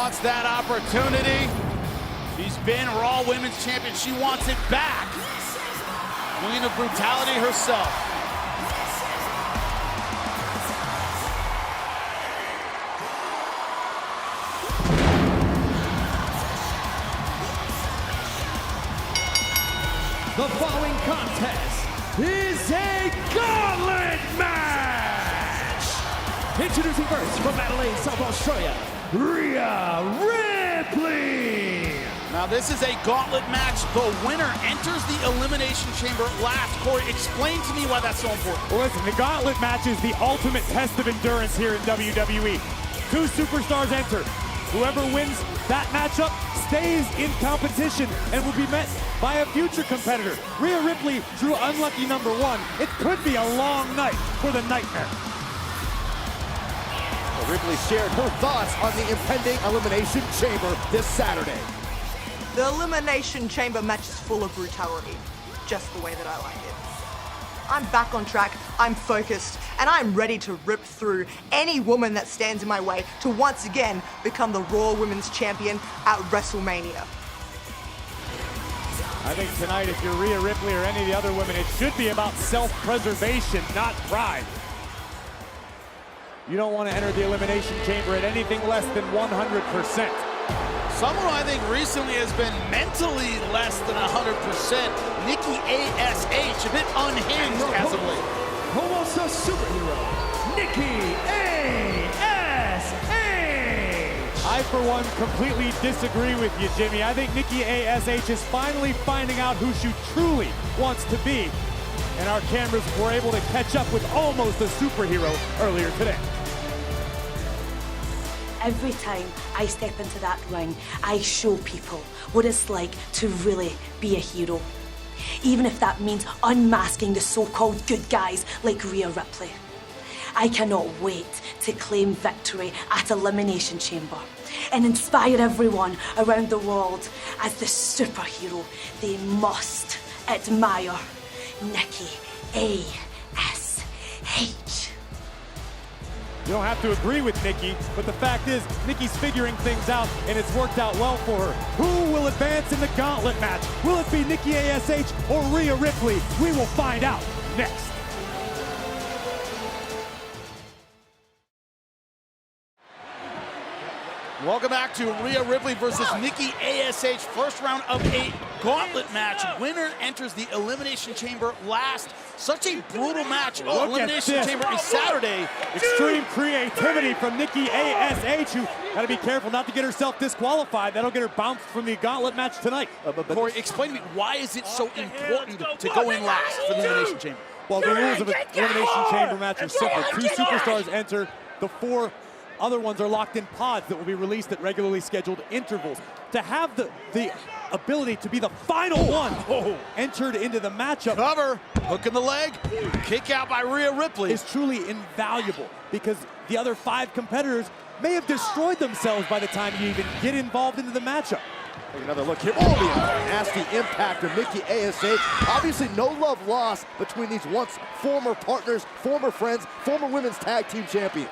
wants that opportunity. She's been Raw Women's Champion. She wants it back. Queen of Brutality herself. The following contest is a gauntlet match! Introducing first from Adelaide, South Australia, Rhea Ripley! Now this is a gauntlet match. The winner enters the Elimination Chamber last. Corey, explain to me why that's so important. Well, listen, the gauntlet match is the ultimate test of endurance here in WWE. Two superstars enter. Whoever wins that matchup stays in competition and will be met by a future competitor. Rhea Ripley drew unlucky number one. It could be a long night for the Nightmare. Well, Ripley shared her thoughts on the impending Elimination Chamber this Saturday. The Elimination Chamber match is full of brutality, just the way that I like it. I'm back on track, I'm focused, and I'm ready to rip through any woman that stands in my way to once again become the Raw Women's Champion at WrestleMania. I think tonight, if you're Rhea Ripley or any of the other women, it should be about self-preservation, not pride. You don't want to enter the Elimination Chamber at anything less than 100%. Someone who I think recently has been mentally less than 100%, Nikki A.S.H., a bit unhinged as of late. Almost a superhero, Nikki A.S.H. I, for one, completely disagree with you, Jimmy. I think Nikki A.S.H. is finally finding out who she truly wants to be. And our cameras were able to catch up with almost a superhero earlier today. Every time I step into that ring, I show people what it's like to really be a hero. Even if that means unmasking the so-called good guys like Rhea Ripley. I cannot wait to claim victory at Elimination Chamber and inspire everyone around the world as the superhero they must admire, Nikki A.S.H. You don't have to agree with Nikki, but the fact is, Nikki's figuring things out, and it's worked out well for her. Who will advance in the gauntlet match? Will it be Nikki A.S.H. or Rhea Ripley? We will find out next. Welcome back to Rhea Ripley versus Nikki A.S.H. First round of a gauntlet match. Winner enters the Elimination Chamber last. Such a brutal match. Oh, Elimination Chamber is Saturday. Extreme creativity from Nikki A.S.H., who got to be careful not to get herself disqualified. That'll get her bounced from the gauntlet match tonight. Corey, explain to me, why is it so important to go in last for the Elimination Chamber? Well, the rules of an Elimination Chamber match are simple. Two superstars enter. The four other ones are locked in pods that will be released at regularly scheduled intervals. To have the ability to be the final one entered into the matchup. Cover, hook in the leg, kick out by Rhea Ripley. Is truly invaluable because the other five competitors may have destroyed themselves by the time you even get involved into the matchup. Another look here. Oh, the nasty impact of Nikki A.S.H. Obviously no love lost between these once former partners, former friends, former women's tag team champions.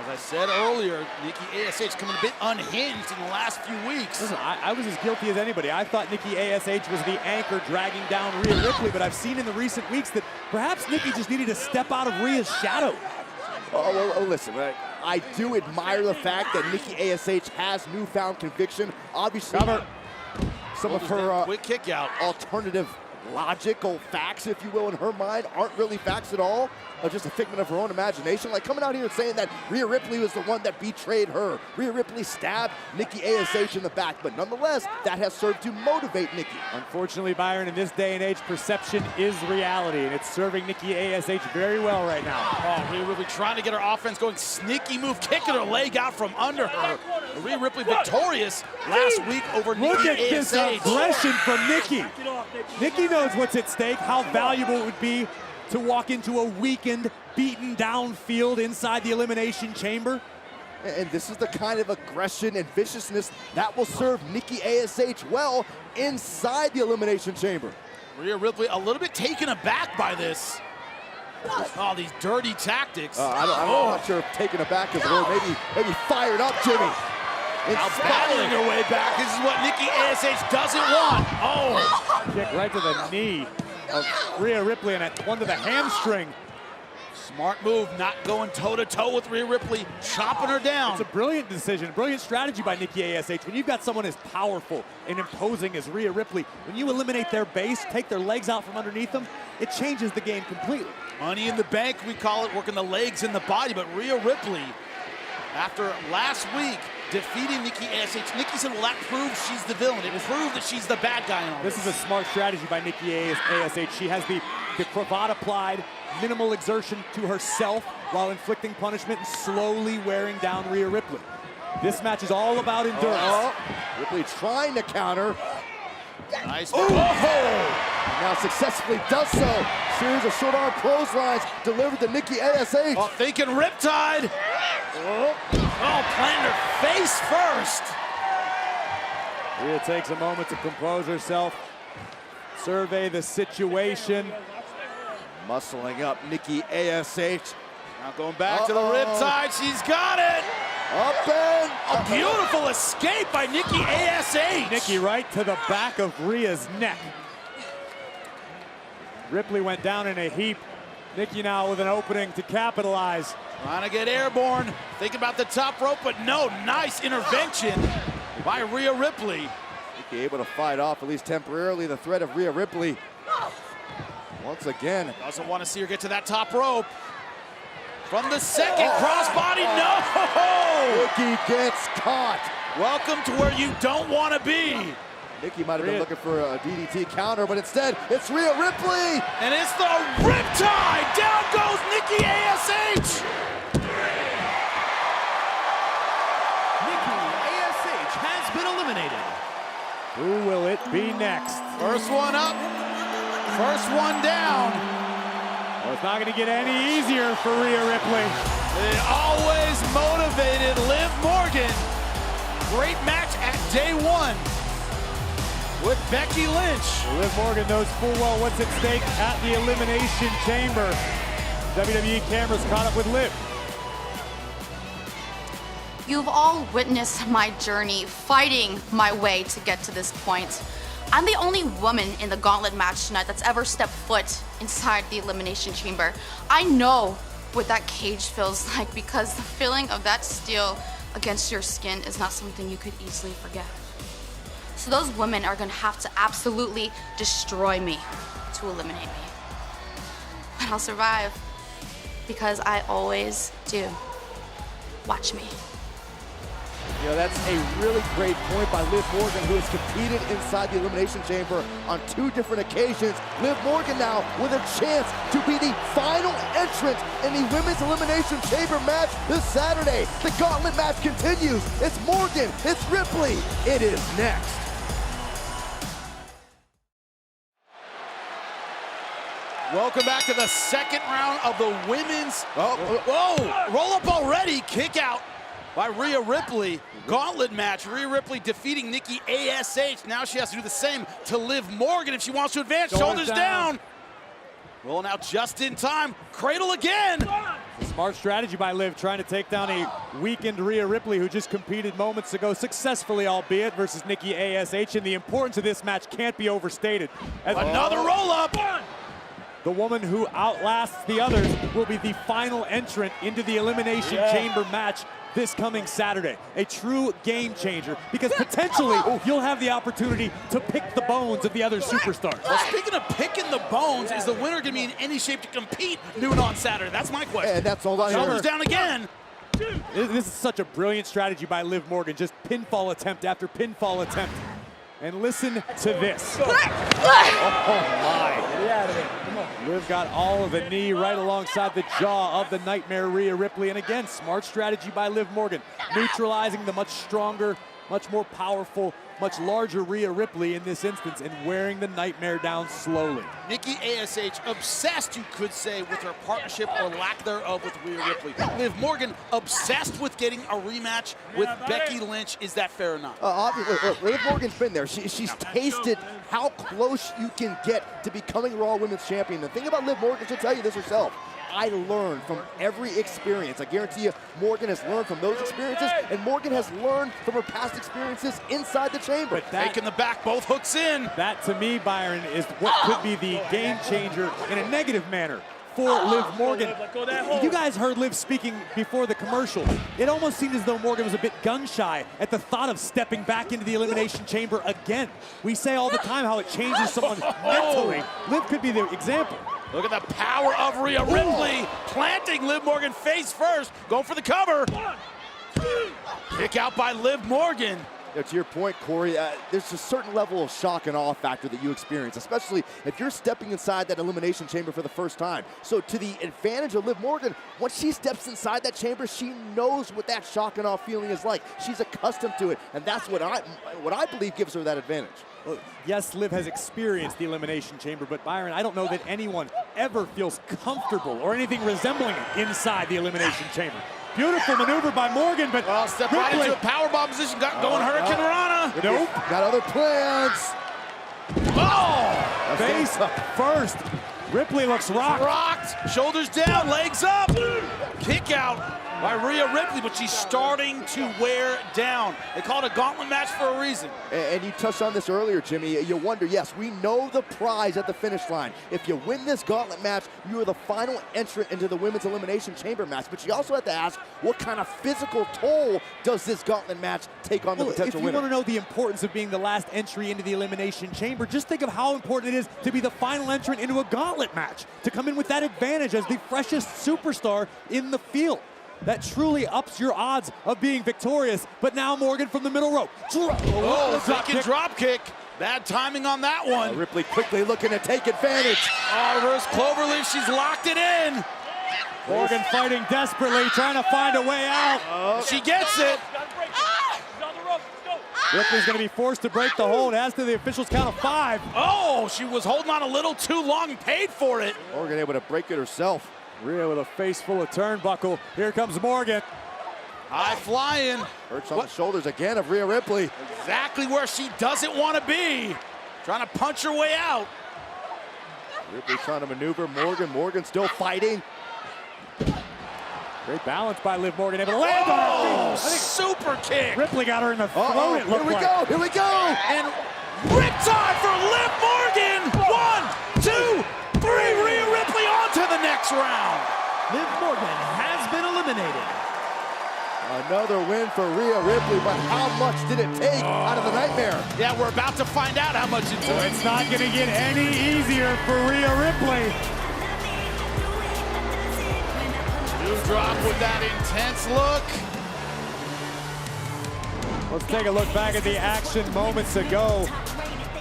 As I said earlier, Nikki A.S.H. coming a bit unhinged in the last few weeks. Listen, I was as guilty as anybody. I thought Nikki A.S.H. was the anchor dragging down Rhea Ripley, but I've seen in the recent weeks that perhaps Nikki just needed to step out of Rhea's shadow. Listen, I do admire the fact that Nikki A.S.H. has newfound conviction. Obviously, some of her quick kick out. Alternative logical facts, if you will, in her mind aren't really facts at all. Just a figment of her own imagination. Like coming out here and saying that Rhea Ripley was the one that betrayed her. Rhea Ripley stabbed Nikki A.S.H. in the back, but nonetheless, that has served to motivate Nikki. Unfortunately, Byron, in this day and age, perception is reality, and it's serving Nikki A.S.H. very well right now. Oh, Rhea Ripley trying to get her offense going. Sneaky move, kicking her leg out from under her. Rhea Ripley victorious last week over Nikki A.S.H. Look at this aggression from Nikki. Nikki knows what's at stake, how valuable it would be to walk into a weakened, beaten down field inside the Elimination Chamber. And this is the kind of aggression and viciousness that will serve Nikki A.S.H. well inside the Elimination Chamber. Rhea Ripley a little bit taken aback by this. Oh, these dirty tactics. I'm not sure if taken aback is the word. Maybe fired up, Jimmy. Now battling her way back. This is what Nikki ASH doesn't want. Oh! Kick right to the knee of Rhea Ripley, and one to the hamstring. Smart move, not going toe-to-toe with Rhea Ripley, chopping her down. It's a brilliant decision, brilliant strategy by Nikki ASH. When you've got someone as powerful and imposing as Rhea Ripley, when you eliminate their base, take their legs out from underneath them, it changes the game completely. Money in the bank, we call it, working the legs and the body, but Rhea Ripley, after last week defeating Nikki ASH, Nikki said, well, that proves she's the villain. It proved that she's the bad guy in all this. This is a smart strategy by Nikki ASH. She has the cravat applied, minimal exertion to herself while inflicting punishment and slowly wearing down Rhea Ripley. This match is all about endurance. Ripley trying to counter. Nice. Oh! Now successfully does so. Series of short arm clotheslines delivered to Nikki ASH. Oh, thinking Riptide. Oh, planted her face first. Rhea takes a moment to compose herself, survey the situation. Muscling up Nikki ASH. Now going back to the Riptide. She's got it. Up and a beautiful escape by Nikki ASH. Nikki right to the back of Rhea's neck. Ripley went down in a heap. Nikki now with an opening to capitalize. Trying to get airborne. Thinking about the top rope, but no. Nice intervention by Rhea Ripley. Nikki able to fight off, at least temporarily, the threat of Rhea Ripley. Once again. Doesn't want to see her get to that top rope. From the second crossbody, no! Nikki gets caught. Welcome to where you don't want to be. Nikki might have been looking for a DDT counter, but instead, it's Rhea Ripley. And it's the Riptide. Down goes Nikki ASH. Nikki ASH has been eliminated. Who will it be next? First one up, first one down. Well, it's not going to get any easier for Rhea Ripley. The always motivated Liv Morgan. Great match at day one with Becky Lynch. Liv Morgan knows full well what's at stake at the Elimination Chamber. WWE cameras caught up with Liv. You've all witnessed my journey fighting my way to get to this point. I'm the only woman in the gauntlet match tonight that's ever stepped foot inside the Elimination Chamber. I know what that cage feels like because the feeling of that steel against your skin is not something you could easily forget. So those women are gonna have to absolutely destroy me to eliminate me. But I'll survive because I always do. Watch me. You know, that's a really great point by Liv Morgan, who has competed inside the Elimination Chamber on 2 different occasions. Liv Morgan now with a chance to be the final entrant in the Women's Elimination Chamber match this Saturday. The gauntlet match continues. It's Morgan, it's Ripley. It is next. Welcome back to the second round of the women's. Whoa, roll up already, kick out by Rhea Ripley. Gauntlet match, Rhea Ripley defeating Nikki ASH. Now she has to do the same to Liv Morgan if she wants to advance. Shoulders down. Rolling out just in time. Cradle again. Smart strategy by Liv, trying to take down a weakened Rhea Ripley who just competed moments ago, successfully albeit, versus Nikki ASH. And the importance of this match can't be overstated. As another roll up. The woman who outlasts the others will be the final entrant into the Elimination Chamber match this coming Saturday. A true game changer, because potentially you'll have the opportunity to pick the bones of the other superstars. Well, speaking of picking the bones, is the winner gonna be in any shape to compete noon on Saturday? That's my question. And that's all I Shoulders down again. This is such a brilliant strategy by Liv Morgan, just pinfall attempt after pinfall attempt. And listen to this. Oh my. Get out of there. Come on. Liv got all of the knee right alongside the jaw of the Nightmare Rhea Ripley. And again, smart strategy by Liv Morgan, neutralizing the much stronger, much more powerful, much larger Rhea Ripley in this instance, and wearing the Nightmare down slowly. Nikki ASH obsessed, you could say, with her partnership or lack thereof with Rhea Ripley. Liv Morgan obsessed with getting a rematch with Becky Lynch. Is that fair or not? Obviously, look, Liv Morgan's been there. She's tasted how close you can get to becoming Raw Women's Champion. The thing about Liv Morgan, she'll tell you this herself. I learn from every experience. I guarantee you, Morgan has learned from those experiences, and Morgan has learned from her past experiences inside the chamber. Taking the back, both hooks in. That, to me, Byron, is what could be the game changer in a negative manner for Liv Morgan. You guys heard Liv speaking before the commercial. It almost seemed as though Morgan was a bit gun-shy at the thought of stepping back into the Elimination Chamber again. We say all the time how it changes someone mentally. Liv could be the example. Look at the power of Rhea Ripley, planting Liv Morgan face first, going for the cover. Kick out by Liv Morgan. Yeah, to your point, Corey, there's a certain level of shock and awe factor that you experience, especially if you're stepping inside that Elimination Chamber for the first time. So to the advantage of Liv Morgan, once she steps inside that chamber, she knows what that shock and awe feeling is like. She's accustomed to it, and that's what I believe gives her that advantage. Well, yes, Liv has experienced the Elimination Chamber, but Byron, I don't know that anyone ever feels comfortable or anything resembling it inside the Elimination Chamber. Beautiful maneuver by Morgan, but step right into a powerbomb position, got going Hurricane Rana. Nope. Got other plans. Oh! Face first. Ripley looks rocked. Rocked, shoulders down, legs up. Kick out by Rhea Ripley, but she's starting to wear down. They call it a gauntlet match for a reason. And you touched on this earlier, Jimmy. You wonder, yes, we know the prize at the finish line. If you win this gauntlet match, you are the final entrant into the Women's Elimination Chamber match. But you also have to ask, what kind of physical toll does this gauntlet match take on the potential winner? If you want to know the importance of being the last entry into the Elimination Chamber, just think of how important it is to be the final entrant into a gauntlet match, to come in with that advantage as the freshest superstar in the field. That truly ups your odds of being victorious. But now Morgan from the middle rope. Drop kick. Bad timing on that one. Ripley quickly looking to take advantage. Reverse Cloverleaf, she's locked it in. Morgan fighting desperately, trying to find a way out. She gets it. Ripley's going to be forced to break the hold as to the officials' count of 5. Oh, she was holding on a little too long and paid for it. Morgan able to break it herself. Rhea with a face full of turnbuckle. Here comes Morgan. High flying. Perched on the shoulders again of Rhea Ripley. Exactly where she doesn't want to be. Trying to punch her way out. Ripley trying to maneuver Morgan still fighting. Great balance by Liv Morgan, able to land on her feet. Super kick. Ripley got her in the throat, it looked like. Here we go. And riptide for Liv Morgan. 1, 2, 3. Rhea Ripley on to the next round. Liv Morgan has been eliminated. Another win for Rhea Ripley, but how much did it take out of the nightmare? Yeah, we're about to find out how much it took. It's not going to get any easier for Rhea Ripley. Drop with that intense look. Let's take a look back at the action moments ago.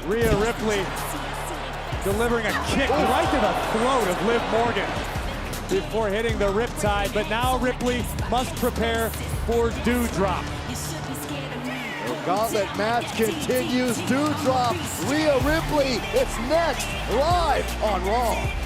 Rhea Ripley delivering a kick right to the throat of Liv Morgan before hitting the riptide, but now Ripley must prepare for Dewdrop. The gauntlet match continues. Dewdrop, Rhea Ripley, it's next, live on Raw.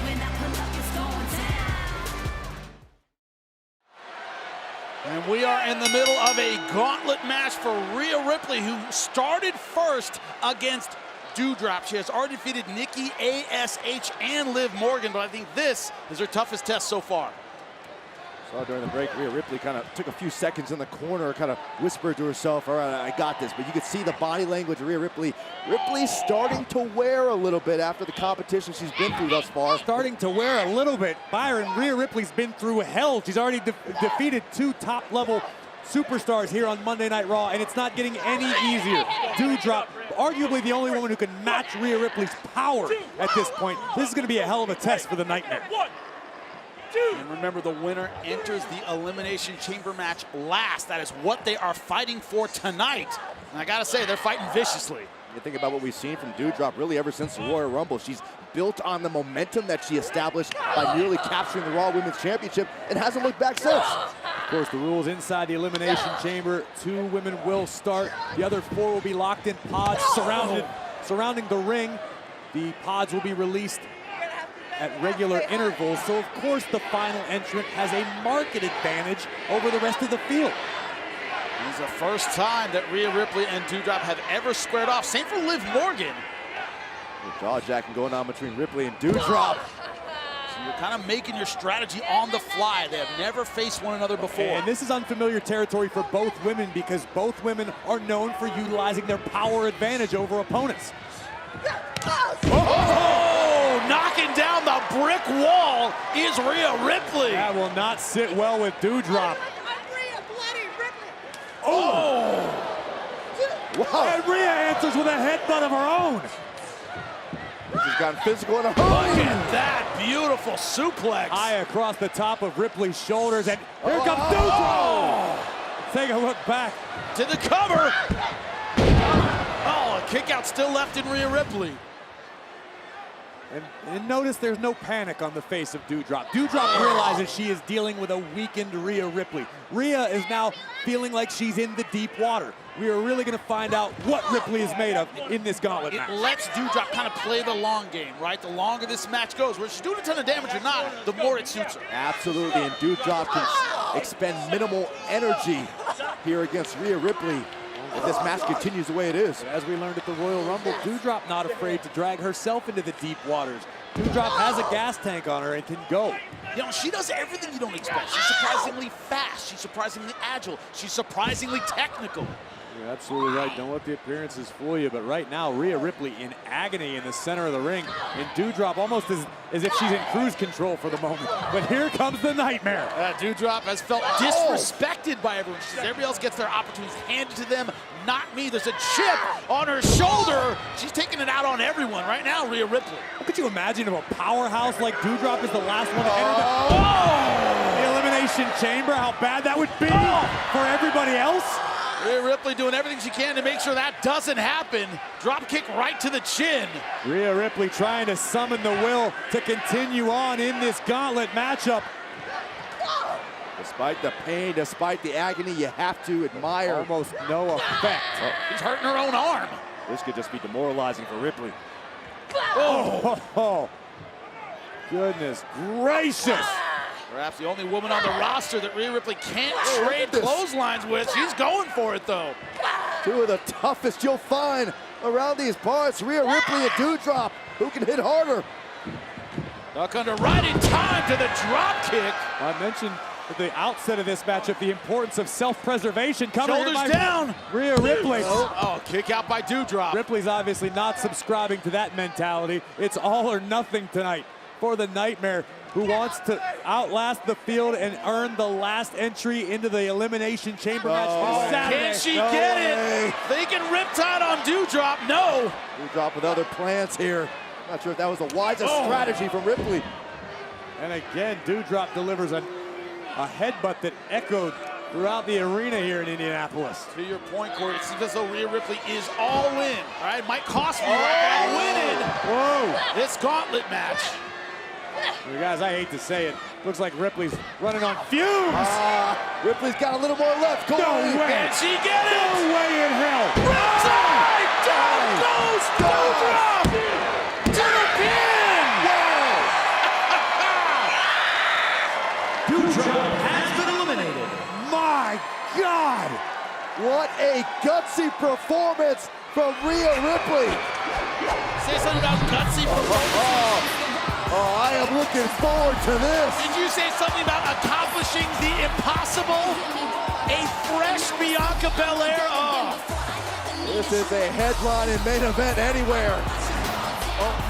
And we are in the middle of a gauntlet match for Rhea Ripley, who started first against Dewdrop. She has already defeated Nikki ASH and Liv Morgan, but I think this is her toughest test so far. Saw during the break, Rhea Ripley kind of took a few seconds in the corner, kind of whispered to herself, all right, I got this. But you could see the body language of Rhea Ripley. Ripley's starting to wear a little bit after the competition she's been through thus far. Starting to wear a little bit. Byron, Rhea Ripley's been through hell. She's already defeated 2 top-level superstars here on Monday Night Raw, and it's not getting any easier. Dewdrop, arguably the only woman who can match Rhea Ripley's power at this point. This is going to be a hell of a test for the Nightmare. And remember, the winner enters the Elimination Chamber match last. That is what they are fighting for tonight. And I gotta say, they're fighting viciously. You think about what we've seen from Dewdrop really ever since the Royal Rumble. She's built on the momentum that she established by nearly capturing the Raw Women's Championship and hasn't looked back since. Of course, the rules inside the Elimination Chamber, 2 women will start. The other 4 will be locked in pods surrounding the ring. The pods will be released at regular intervals, so of course the final entrant has a market advantage over the rest of the field. It's the first time that Rhea Ripley and Dewdrop have ever squared off. Same for Liv Morgan. Jaw jacking going on between Ripley and Dewdrop. You're kind of making your strategy on the fly. They have never faced one another before. And this is unfamiliar territory for both women because both women are known for utilizing their power advantage over opponents. Oh, knocking down the brick wall is Rhea Ripley. That will not sit well with Doudrop. Oh! Wow. And Rhea answers with a headbutt of her own. She's gotten physical in a Look hurry. at that beautiful suplex. High across the top of Ripley's shoulders, and here comes Oh. Doudrop. Take a look back. To the cover. Oh, a kick out still left in Rhea Ripley. And notice there's no panic on the face of Doudrop. Doudrop realizes she is dealing with a weakened Rhea Ripley. Rhea is now feeling like she's in the deep water. We are really going to find out what Ripley is made of in this gauntlet It match. lets Doudrop kind of play the long game, right? The longer this match goes, whether she's doing a ton of damage or not, the more it suits her. Absolutely, and Doudrop can expend minimal energy here against Rhea Ripley if this match continues the way it is. As we learned at the Royal Rumble, Doudrop not afraid to drag herself into the deep waters. Doudrop has a gas tank on her and can go. You know, she does everything you don't expect. She's surprisingly fast. She's surprisingly agile. She's surprisingly technical. You're absolutely right. Don't let the appearances fool you. But right now, Rhea Ripley in agony in the center of the ring. And Doudrop almost as if she's in cruise control for the moment. But here comes the nightmare. Doudrop has felt disrespected by everyone. She says everybody else gets their opportunities handed to them, not me. There's a chip on her shoulder. She's taking it out on everyone right now, Rhea Ripley. Could you imagine if a powerhouse like Doudrop is the last one to enter the Elimination Chamber? How bad that would be for everybody else? Rhea Ripley doing everything she can to make sure that doesn't happen. Drop kick right to the chin. Rhea Ripley trying to summon the will to continue on in this gauntlet matchup. Despite the pain, despite the agony, you have to admire. Almost no effect. She's hurting her own arm. This could just be demoralizing for Ripley. Oh, goodness gracious. Perhaps the only woman on the roster that Rhea Ripley can't trade clotheslines with. She's going for it, though. Two of the toughest you'll find around these parts. Rhea Ripley and Doudrop. Who can hit harder? Duck under right in time to the drop kick. I mentioned at the outset of this matchup the importance of self-preservation. Shoulders down. Rhea Ripley. Oh, kick out by Doudrop. Ripley's obviously not subscribing to that mentality. It's all or nothing tonight for the Nightmare, who wants to outlast the field and earn the last entry into the Elimination Chamber match this Saturday. Can she get it? Thinking Riptide on Doudrop. No. Doudrop with other plans here. Not sure if that was the wisest strategy from Ripley. And again, Doudrop delivers a headbutt that echoed throughout the arena here in Indianapolis. To your point, Corey, it seems as though Rhea Ripley is all in. All right, might cost me right now winning Whoa. this gauntlet match. You guys, I hate to say it. Looks like Ripley's running on fumes. Ripley's got a little more left. Corey. No way. Can she get it? No way in hell. Riptide! Down goes Doudrop! To the pin! Doudrop has been eliminated. My God. What a gutsy performance from Rhea Ripley. Say something about gutsy performance. Oh, I am looking forward to this. Did you say something about accomplishing the impossible? A fresh Bianca Belair? Oh. This is a headline and main event anywhere.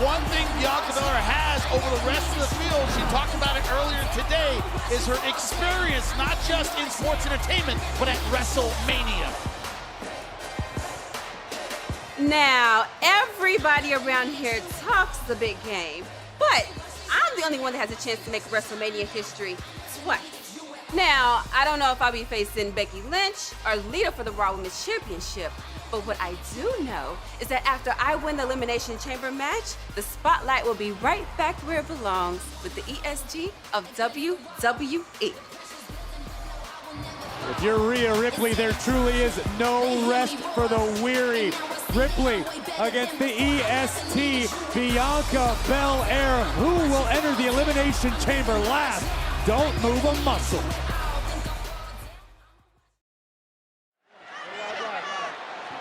One thing Bianca Belair has over the rest of the field, she talked about it earlier today, is her experience not just in sports entertainment, but at WrestleMania. Now, everybody around here talks the big game, but I'm the only one that has a chance to make WrestleMania history twice. Now, I don't know if I'll be facing Becky Lynch or Lita for the Raw Women's Championship, but what I do know is that after I win the Elimination Chamber match, the spotlight will be right back where it belongs with the ESG of WWE. If you're Rhea Ripley, there truly is no rest for the weary. Ripley against the EST, Bianca Belair. Who will enter the Elimination Chamber last? Don't move a muscle.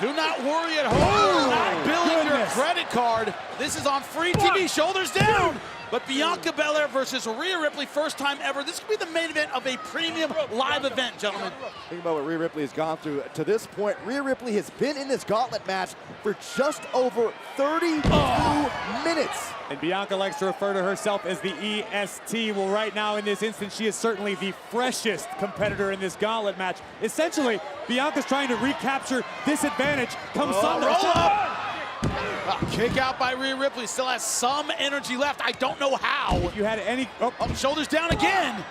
Do not worry at home. Not building your credit card. This is on free TV, shoulders down. But Bianca Belair versus Rhea Ripley, first time ever. This could be the main event of a premium live event, gentlemen. Think about what Rhea Ripley has gone through. To this point, Rhea Ripley has been in this gauntlet match for just over 32 minutes. And Bianca likes to refer to herself as the EST. Well, right now in this instance, she is certainly the freshest competitor in this gauntlet match. Essentially, Bianca's trying to recapture this advantage come Sunday. Roll up. Kick out by Rhea Ripley, still has some energy left. I don't know how. If you had any, Shoulders down again.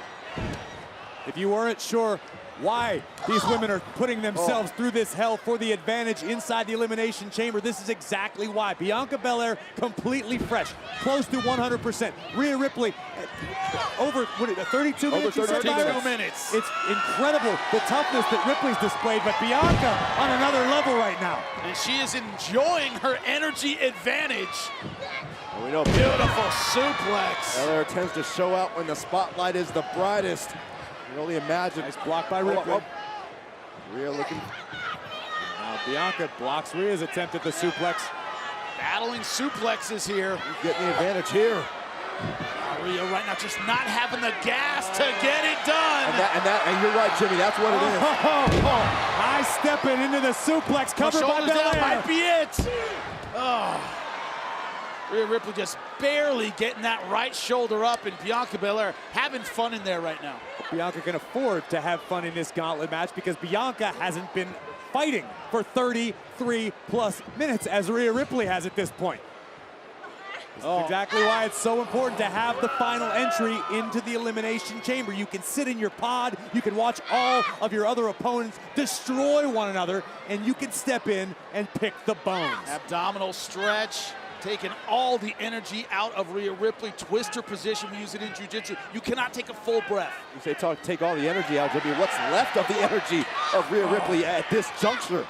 If you weren't sure why these women are putting themselves through this hell for the advantage inside the Elimination Chamber, this is exactly why. Bianca Belair completely fresh, close to 100%. Rhea Ripley over 32 minutes. Over 32 minutes. It's incredible the toughness that Ripley's displayed, but Bianca on another level right now. And she is enjoying her energy advantage. Well, we know Beautiful suplex. Belair tends to show out when the spotlight is the brightest. You can only imagine. Nice block by Ripley. Rhea looking. Now Bianca blocks Rhea's attempt at the suplex. Battling suplexes here. Getting the advantage here. Rhea right now just not having the gas to get it done. And you're right, Jimmy. That's what it is. High stepping into the suplex, covered by Shoulders down Belair. might be it. Oh. Rhea Ripley just barely getting that right shoulder up, and Bianca Belair having fun in there right now. Bianca can afford to have fun in this gauntlet match because Bianca hasn't been fighting for 33 plus minutes as Rhea Ripley has at this point. This is exactly why it's so important to have the final entry into the Elimination Chamber. You can sit in your pod, you can watch all of your other opponents destroy one another, and you can step in and pick the bones. Abdominal stretch, taking all the energy out of Rhea Ripley. Twister position, we use it in jiu-jitsu. You cannot take a full breath. You say take all the energy out, Jimmy. What's left of the energy of Rhea Ripley at this juncture?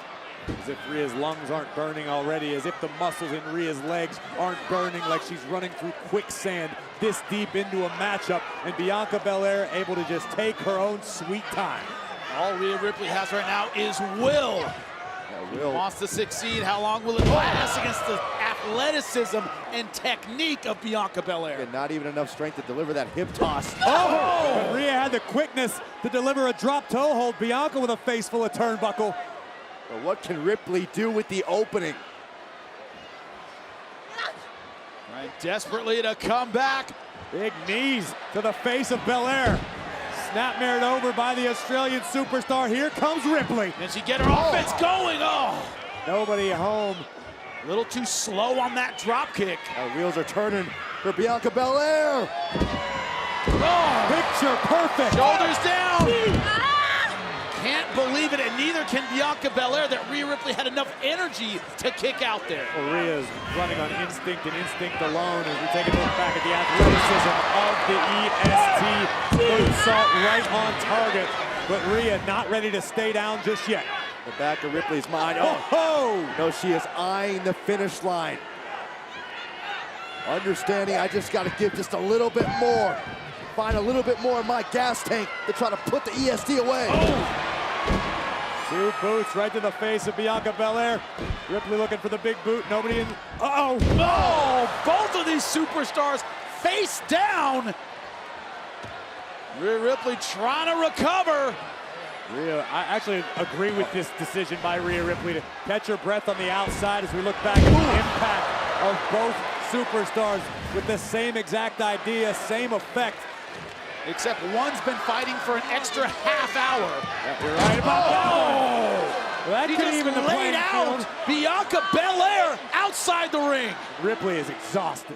As if Rhea's lungs aren't burning already, as if the muscles in Rhea's legs aren't burning like she's running through quicksand this deep into a matchup, and Bianca Belair able to just take her own sweet time. All Rhea Ripley has right now is will. Wants to succeed. How long will it last against the athleticism and technique of Bianca Belair? And not even enough strength to deliver that hip toss. But Rhea had the quickness to deliver a drop toe hold. Bianca with a face full of turnbuckle. But what can Ripley do with the opening? Right, desperately to come back. Big knees to the face of Belair. Snapmared over by the Australian superstar. Here comes Ripley. And she get her offense going. Oh, Nobody home. a little too slow on that drop kick. Wheels are turning for Bianca Belair. Oh, Picture perfect. shoulders down. Can't believe it, and neither can Bianca Belair that Rhea Ripley had enough energy to kick out there. Well, Rhea's running on instinct and instinct alone as we take a look back at the athleticism of the EST. Moonsault right on target, but Rhea not ready to stay down just yet. The back of Ripley's mind. No, she is eyeing the finish line. Understanding I just got to give just a little bit more. Find a little bit more in my gas tank to try to put the EST away. Two boots right to the face of Bianca Belair. Ripley looking for the big boot. Nobody in. Oh, both of these superstars face down. Rhea Ripley trying to recover. Rhea, I actually agree with this decision by Rhea Ripley to catch her breath on the outside as we look back at the impact of both superstars with the same exact idea, same effect. Except one's been fighting for an extra half hour. You're right about that. Well, that He could just even the laid playing out field. Bianca Belair outside the ring. Ripley is exhausted.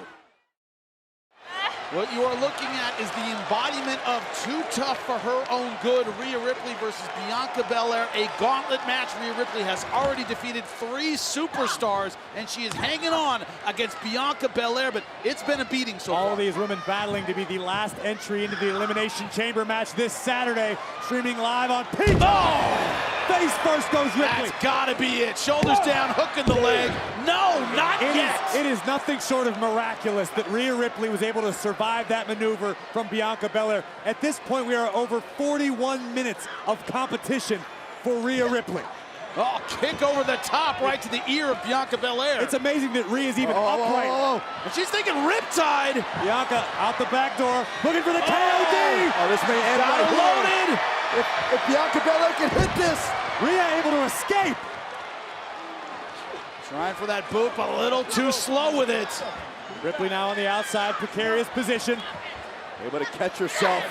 What you are looking at is the embodiment of too tough for her own good. Rhea Ripley versus Bianca Belair, a gauntlet match. Rhea Ripley has already defeated 3 superstars, and she is hanging on against Bianca Belair, but it's been a beating so far. All of these women battling to be the last entry into the Elimination Chamber match this Saturday, streaming live on Peacock. Face first goes Ripley. That's gotta be it. Shoulders down, hook in the leg. No, not yet. It is nothing short of miraculous that Rhea Ripley was able to survive that maneuver from Bianca Belair. At this point, we are over 41 minutes of competition for Rhea Ripley. Oh, kick over the top right to the ear of Bianca Belair. It's amazing that Rhea's even upright. And she's thinking riptide. Bianca out the back door, looking for the KOD. Oh, this may end Got right her here. loaded. If Bianca Belair can hit this. Rhea able to escape. Trying for that boot, but a little too slow with it. Ripley now on the outside, precarious position. Able to catch herself.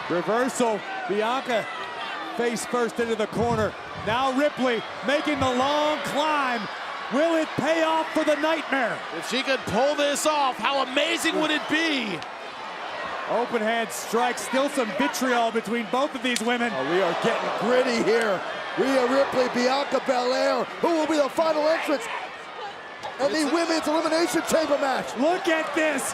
Reversal, Bianca face first into the corner. Now Ripley making the long climb. Will it pay off for the Nightmare? If she could pull this off, how amazing would it be? Open hand strike, still some vitriol between both of these women. Oh, we are getting gritty here. Rhea Ripley, Bianca Belair, who will be the final entrance in the Women's Elimination Chamber match. Look at this.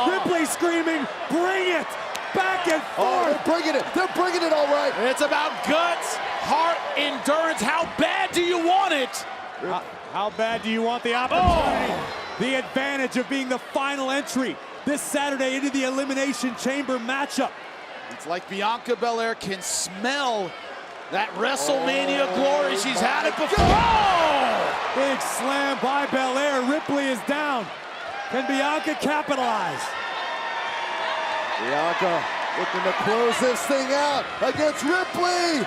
Ripley screaming, bring it. Back and Oh, forth. they're bringing it. They're bringing it all right. It's about guts, heart, endurance. How bad do you want it? How bad do you want the opportunity? The advantage of being the final entry this Saturday into the Elimination Chamber matchup. It's like Bianca Belair can smell that WrestleMania glory. She's had it before. Oh! Big slam by Belair. Ripley is down. Can Bianca capitalize? Bianca looking to close this thing out against Ripley.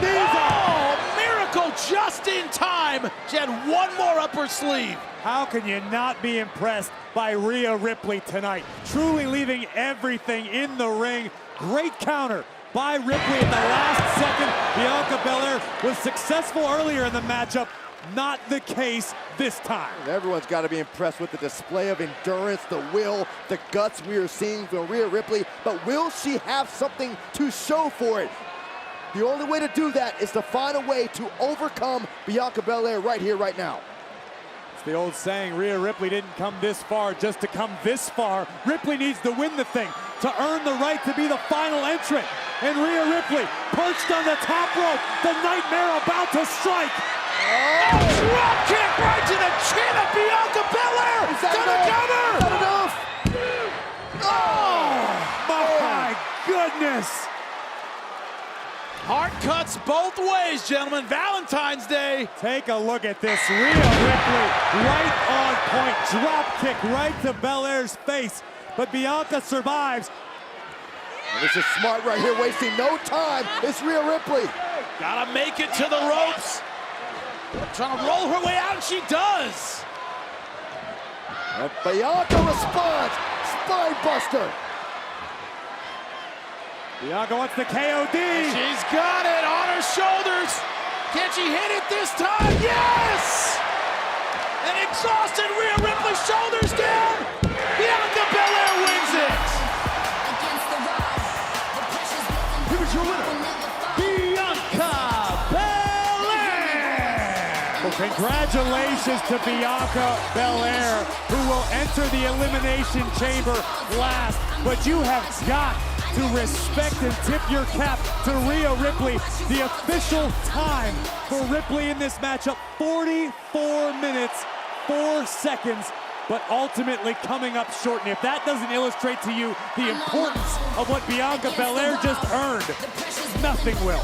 Oh, miracle just in time. She had one more up her sleeve. How can you not be impressed by Rhea Ripley tonight? Truly leaving everything in the ring. Great counter by Ripley at the last second. Bianca Belair was successful earlier in the matchup. Not the case this time. Everyone's got to be impressed with the display of endurance, the will, the guts we are seeing from Rhea Ripley. But will she have something to show for it? The only way to do that is to find a way to overcome Bianca Belair right here, right now. It's the old saying, Rhea Ripley didn't come this far just to come this far. Ripley needs to win the thing to earn the right to be the final entrant. And Rhea Ripley perched on the top rope. The Nightmare about to strike. Oh, drop kick right to the chin of Bianca Belair. Is that enough? Oh! My goodness. Heart cuts both ways, gentlemen. Valentine's Day. Take a look at this. Rhea Ripley right on point. Drop kick right to Belair's face. But Bianca survives. And this is smart right here, wasting no time. It's Rhea Ripley. Gotta make it to the ropes. Trying to roll her way out, and she does. And Bianca responds. Spine buster. Bianca wants the KOD. She's got it on her shoulders. Can she hit it this time? Yes! An exhausted Rhea Ripley, shoulders down. Bianca Belair wins it. Here's your winner, Bianca Belair. Well, congratulations to Bianca Belair, who will enter the Elimination Chamber last. But you have got to respect and tip your cap to Rhea Ripley. The official time for Ripley in this matchup, 44 minutes, 4 seconds, but ultimately coming up short. And if that doesn't illustrate to you the importance of what Bianca Belair just earned, nothing will.